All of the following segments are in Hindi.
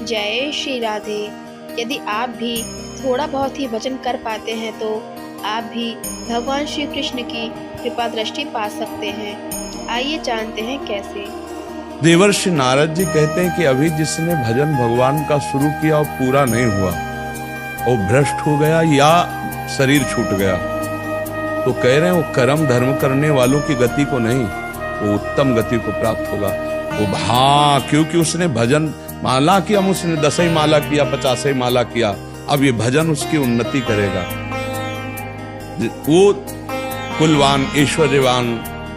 जय श्री राधे। यदि आप भी थोड़ा बहुत ही भजन कर पाते हैं तो आप भी भगवान श्री कृष्ण की कृपा दृष्टि पा सकते हैं। आइए जानते हैं कैसे। देवर्षि नारद जी कहते हैं कि अभी जिसने भजन भगवान का शुरू किया और पूरा नहीं हुआ और भ्रष्ट हो गया या शरीर छूट गया, तो कह रहे हैं वो कर्म धर्म करने वालों की गति को नहीं, वो उत्तम गति को प्राप्त होगा। वो क्योंकि उसने भजन माला किया, उसने 10 माला किया, 50 माला किया, अब ये भजन उसकी उन्नति करेगा। वो कुलवान ऐश्वर्यवान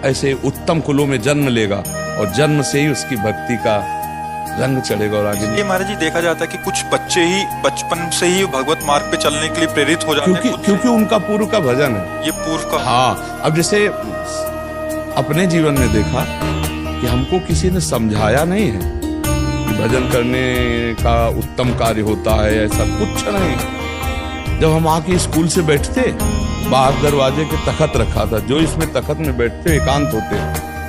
ऐसे उत्तम कुलों में जन्म लेगा और जन्म से ही उसकी भक्ति का रंग चढ़ेगा और आगे। ये महाराज जी देखा जाता है कि कुछ बच्चे ही बचपन से ही भगवत मार्ग पे चलने के लिए प्रेरित हो जाते हैं, क्योंकि उनका पूर्व का भजन है। ये पूर्व का। हाँ, अब जैसे अपने जीवन में देखा कि हमको किसी ने समझाया नहीं है कि भजन करने का उत्तम कार्य होता है, ऐसा कुछ नहीं। जब हम आके स्कूल से बैठते, बाहर दरवाजे के तखत रखा था, जो इसमें तखत में बैठते एकांत होते,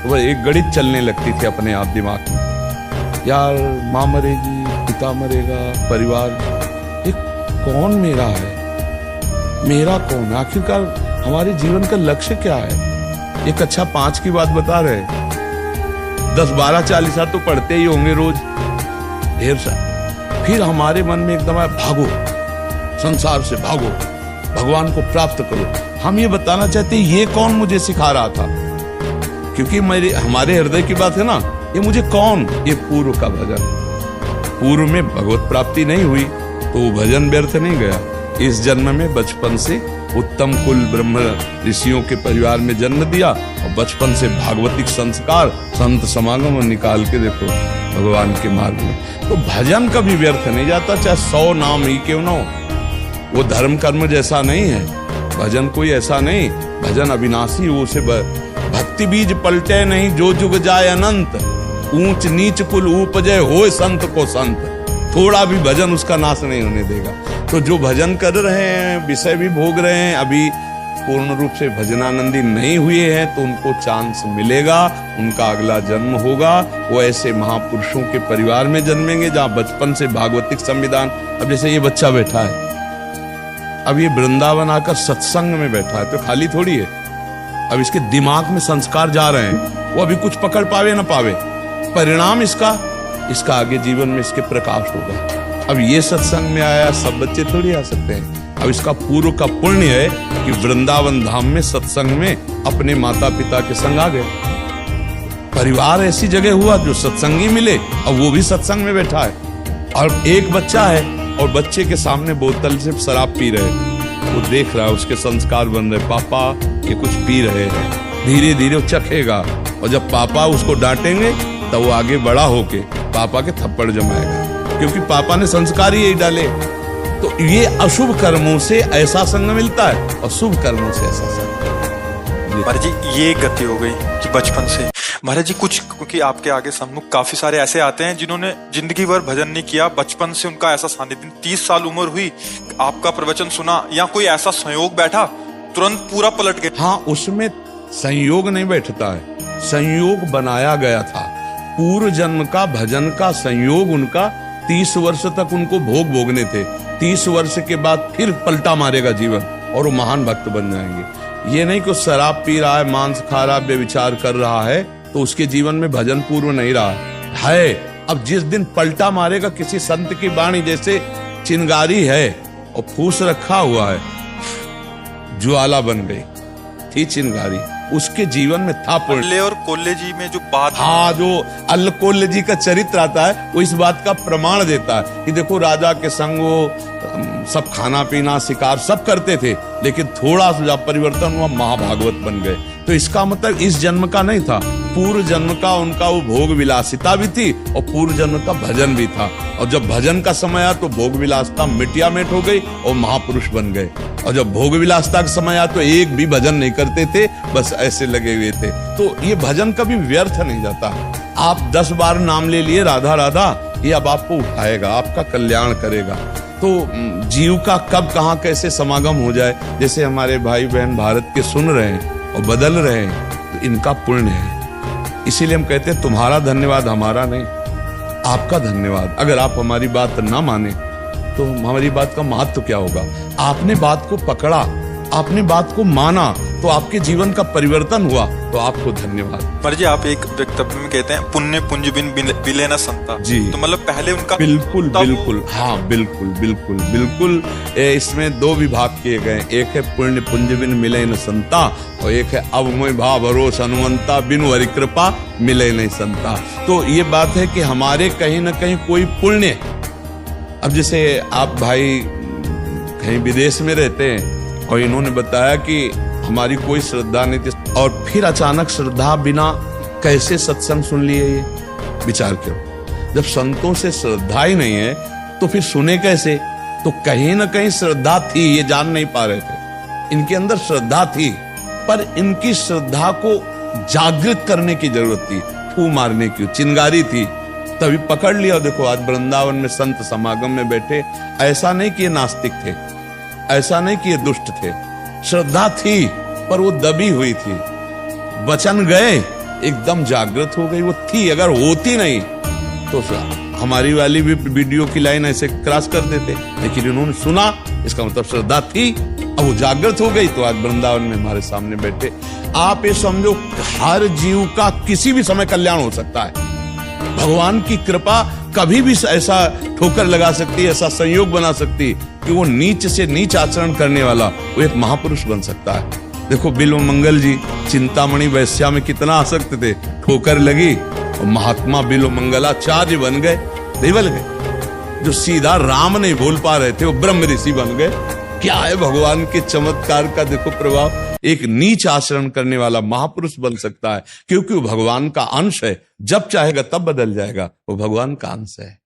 तो वह एक गणित चलने लगती थी अपने आप दिमाग में। यार माँ मरेगी, पिता मरेगा, परिवार, ये कौन मेरा है, मेरा कौन है, आखिरकार हमारे जीवन का लक्ष्य क्या है। एक कक्षा 5 की बात बता रहे, 10, 12, 40 साल तो पढ़ते ही होंगे रोज, ढेर सा। फिर हमारे मन में एकदम भागो, संसार से भागो, भगवान को प्राप्त करो। हम ये बताना चाहते हैं ये कौन मुझे सिखा रहा था, क्योंकि हमारे हृदय की बात है ना, ये मुझे कौन, ये पूर्व का भजन। पूर्व में भगवत प्राप्ति नहीं हुई तो वो भजन व्यर्थ नहीं गया। इस जन्म में बचपन से उत्तम कुल ब्रह्म ऋषियों के परिवार में जन्म दिया और बचपन से भागवतिक संस्कार संत समागम निकाल के देखो भगवान के मार्ग में। तो भजन कभी व्यर्थ नहीं जाता, चाहे 100 नाम ही क्यों ना हो। वो धर्म कर्म जैसा नहीं है, भजन कोई ऐसा नहीं, भजन अविनाशी। वो से भक्ति बीज पलटे नहीं, जो जुग जाए अनंत, ऊंच नीच कुल उपजय होए संत को संत। थोड़ा भी भजन उसका नाश नहीं होने देगा। तो जो भजन कर रहे हैं, विषय भी भोग रहे हैं, अभी पूर्ण रूप से भजनानंदी नहीं हुए हैं, तो उनको चांस मिलेगा, उनका अगला जन्म होगा। वो ऐसे महापुरुषों के परिवार में जन्मेंगे जहाँ बचपन से भागवतिक संविधान। अब जैसे ये बच्चा बैठा है, अब ये वृंदावन आकर सत्संग में बैठा है, तो खाली थोड़ी है। अब इसके दिमाग में संस्कार जा रहे हैं, वो अभी कुछ पकड़ पावे ना पावे, परिणाम इसका आगे जीवन में इसके प्रकाश होगा। अब ये सत्संग में आया, सब बच्चे थोड़ी आ सकते हैं। अब इसका पूर्व का पुण्य है कि वृंदावन धाम में सत्संग में अपने माता पिता के संग आ गए। परिवार ऐसी जगह हुआ जो सत्संगी मिले, अब वो भी सत्संग में बैठा है। और एक बच्चा है और बच्चे के सामने बोतल से शराब पी रहे, वो देख रहा है, उसके संस्कार बन रहे, पापा ये कुछ पी रहे हैं। धीरे धीरे वो चखेगा और जब पापा उसको डांटेंगे तब वो आगे बड़ा होके पापा के थप्पड़ जमाएगा, क्योंकि पापा ने संस्कार ही यही डाले। तो ये अशुभ कर्मों से ऐसा संग मिलता है और शुभ कर्मों से ऐसा संग। महाराज जी ये गति हो गई कि बचपन से। महाराज जी कुछ, क्योंकि आपके आगे सम्मुख काफी सारे ऐसे आते हैं जिन्होंने जिंदगी भर भजन नहीं किया, बचपन से उनका ऐसा सानिध्य, 30 साल उम्र हुई, आपका प्रवचन सुना या कोई ऐसा संयोग बैठा, तुरंत पूरा पलट गया। हाँ, उसमें संयोग नहीं बैठता है, संयोग बनाया गया था। पूर्व जन्म का भजन का संयोग उनका 30 वर्ष तक उनको भोगने थे। 30 वर्ष के बाद फिर पलटा मारेगा जीवन और वो महान भक्त बन जाएंगे। ये नहीं कि शराब पी रहा है, मांस खा रहा है, व्यभिचार कर रहा है तो उसके जीवन में भजन पूर्व नहीं रहा है। अब जिस दिन पलटा मारेगा, किसी संत की वाणी जैसे चिंगारी है और फूस रखा हुआ है, ज्वाला बन गई थी चिंगारी, उसके जीवन में था पूर्ण। अल्ले और कोल्ले जी में जो बात, हाँ, जो अल्कोल्ले जी का चरित्र आता है वो इस बात का प्रमाण देता है कि देखो राजा के संग वो सब खाना पीना शिकार सब करते थे, लेकिन थोड़ा सा परिवर्तन हुआ, महाभागवत बन गए। तो इसका मतलब इस जन्म का नहीं था, पूर्व जन्म का उनका वो भोग विलासिता भी थी और पूर्व जन्म का भजन भी था। और जब भजन का समय आया तो भोग विलासिता मिटिया मिट हो गई और महापुरुष बन गए। और जब भोग विलासिता का समय आया तो एक भी भजन नहीं करते थे, बस ऐसे लगे हुए थे। तो ये भजन कभी व्यर्थ नहीं जाता। आप 10 बार नाम ले लिए राधा राधा, ये अब आपको उठाएगा, आपका कल्याण करेगा। तो जीव का कब कहाँ कैसे समागम हो जाए, जैसे हमारे भाई बहन भारत के सुन रहे हैं और बदल रहे हैं, तो इनका पुण्य है। इसीलिए हम कहते हैं तुम्हारा धन्यवाद हमारा नहीं, आपका धन्यवाद। अगर आप हमारी बात ना माने तो हमारी बात का महत्व क्या होगा? आपने बात को पकड़ा, आपने बात को माना, तो आपके जीवन का परिवर्तन हुआ, तो आपको धन्यवाद। महाराज जी, आप एक वक्तव्य में कहते हैं पुण्य पुंज बिन बिले न संता जी। तो मतलब पहले उनका बिल्कुल बिल्कुल, हाँ बिल्कुल बिल्कुल बिल्कुल। इसमें दो विभाग किए गए, एक है पुण्य पुंज बिन मिले न संता, और एक है अवमय भाव भरोस हनुमंता बिनु हरि कृपा मिले नहीं संता। तो ये बात है कि हमारे कहीं ना कहीं कोई पुण्य, अब जैसे आप भाई कहीं विदेश में रहते हैं और इन्होंने बताया कि हमारी कोई श्रद्धा नहीं थी, और फिर अचानक श्रद्धा बिना कैसे सत्संग सुन लिए? ये विचार करो, जब संतों से श्रद्धा ही नहीं है तो फिर सुने कैसे? तो कहीं ना कहीं श्रद्धा थी, ये जान नहीं पा रहे थे। इनके अंदर श्रद्धा थी, पर इनकी श्रद्धा को जागृत करने की जरूरत थी, फू मारने की, चिंगारी थी, तभी पकड़ लिया। देखो आज वृंदावन में संत समागम में बैठे, ऐसा नहीं कि ये नास्तिक थे, ऐसा नहीं कि ये दुष्ट थे, श्रद्धा थी पर वो दबी हुई थी। वचन गए, एकदम जागृत हो गई वो थी। अगर होती नहीं तो हमारी वाली भी वीडियो की लाइन ऐसे क्रॉस कर देते, लेकिन इन्होंने सुना, इसका मतलब श्रद्धा थी, अब वो जागृत हो गई, तो आज वृंदावन में हमारे सामने बैठे। आप ये समझो, हर जीव का किसी भी समय कल्याण हो सकता है। भगवान की कृपा कभी भी ऐसा ठोकर लगा सकती है, ऐसा संयोग बना सकती है कि वो नीच से नीच आचरण करने वाला वो एक महापुरुष बन सकता है। देखो बिल्व मंगल जी चिंतामणि वैश्या में कितना आसक्त थे, ठोकर लगी और महात्मा बिल्व मंगलाचार्य बन गए, नहीं बन गए? जो सीधा राम नहीं बोल पा रहे थे वो ब्रह्म ऋषि बन गए। क्या है भगवान के चमत्कार का देखो प्रभाव। एक नीच आचरण करने वाला महापुरुष बन सकता है, क्योंकि वो भगवान का अंश है। जब चाहेगा तब बदल जाएगा, वो भगवान का अंश है।